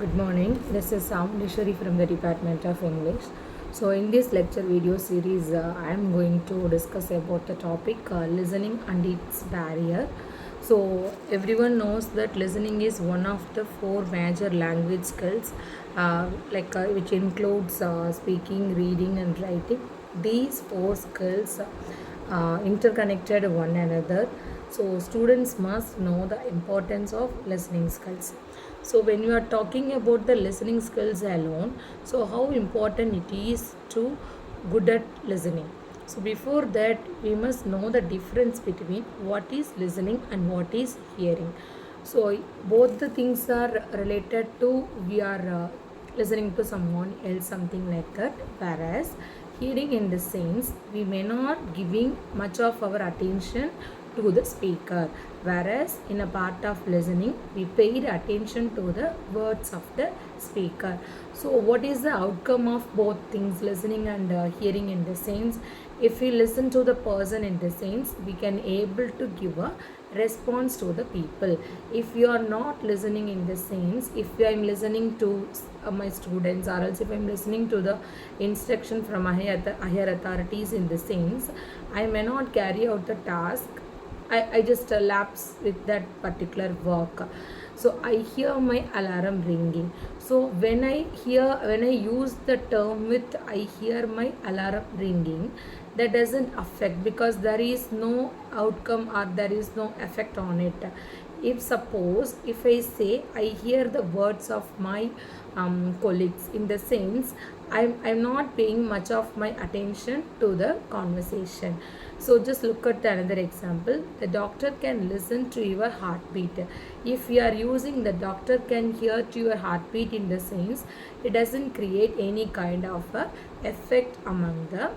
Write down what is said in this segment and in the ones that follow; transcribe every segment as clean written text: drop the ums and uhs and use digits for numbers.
Good morning. This is Soundishwari from the Department of English. So, in this lecture video series, I am going to discuss about the topic listening and its barrier. So, everyone knows that listening is one of the four major language skills, which includes speaking, reading, and writing. These four skills interconnected one another. So, students must know the importance of listening skills. So when you are talking about the listening skills alone, so how important it is to good at listening. So before that, we must know the difference between what is listening and what is hearing. So both the things are related to we are listening to someone else, something like that. Whereas hearing in the sense we may not giving much of our attention to the speaker, whereas in a part of listening we paid attention to the words of the speaker. So what is the outcome of both things, listening and hearing in the sense? If we listen to the person in the sense, we can able to give a response to the people. If you are not listening in the sense, if I am listening to my students, or else if I am listening to the instruction from higher authorities in the sense, I may not carry out the task. I just lapse with that particular work. So I hear my alarm ringing. So when I use the term with I hear my alarm ringing, that doesn't affect because there is no outcome or there is no effect on it. If suppose if I say I hear the words of my colleagues in the sense, I'm not paying much of my attention to the conversation. So just look at another example. The doctor can listen to your heartbeat. If you are using the doctor can hear to your heartbeat in the sense, it doesn't create any kind of effect among the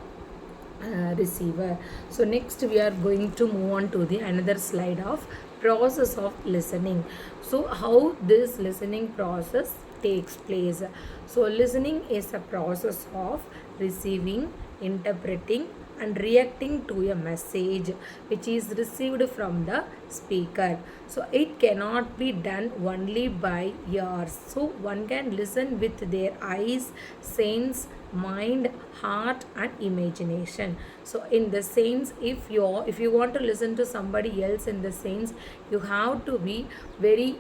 receiver. So next we are going to move on to the another slide of process of listening. So how this listening process takes place? So listening is a process of receiving, interpreting and reacting to a message which is received from the speaker. So it cannot be done only by ears. So one can listen with their eyes, sense, mind, heart and imagination. So in the sense, if you want to listen to somebody else in the sense, you have to be very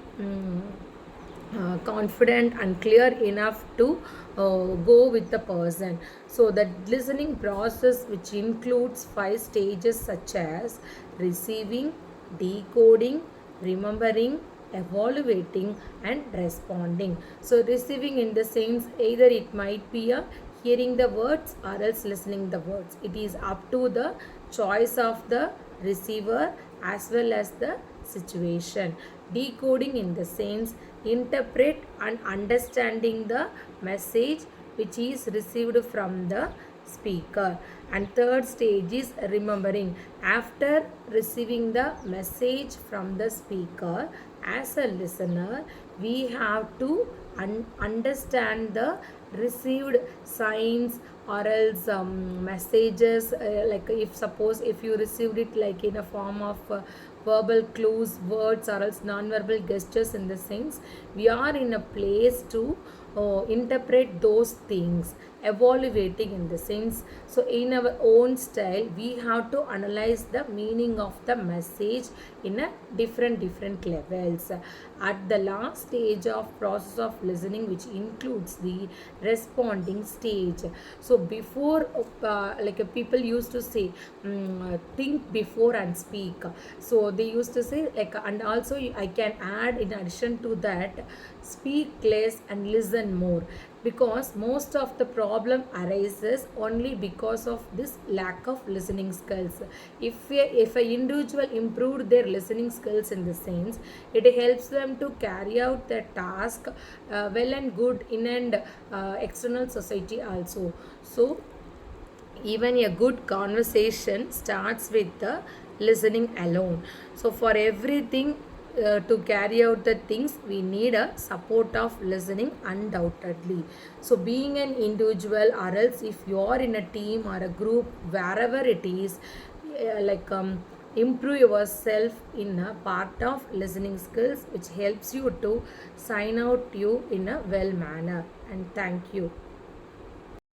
confident and clear enough to go with the person. So that listening process which includes five stages such as receiving, decoding, remembering, evaluating and responding. So receiving in the sense, either it might be a hearing the words or else listening the words. It is up to the choice of the receiver as well as the situation. Decoding in the sense, interpret and understanding the message which is received from the speaker. And third stage is remembering. After receiving the message from the speaker, as a listener we have to understand the received signs or else messages, like if suppose if you received it like in a form of verbal clues, words or else non-verbal gestures in the sense, we are in a place to interpret those things. Evaluating in the sense, so in our own style we have to analyze the meaning of the message in a different levels. At the last stage of process of listening, which includes the responding stage. So before people used to say think before and speak. So they used to say like, and also I can add in addition to that, speak less and listen more, because most of the problem arises only because of this lack of listening skills. If an individual improved their listening skills in the sense, it helps them to carry out their task well and good in an external society also. So even a good conversation starts with the listening alone. So for everything to carry out the things, we need a support of listening undoubtedly. So being an individual or else if you are in a team or a group, wherever it is, improve yourself in a part of listening skills which helps you to sign out you in a well manner. And thank you.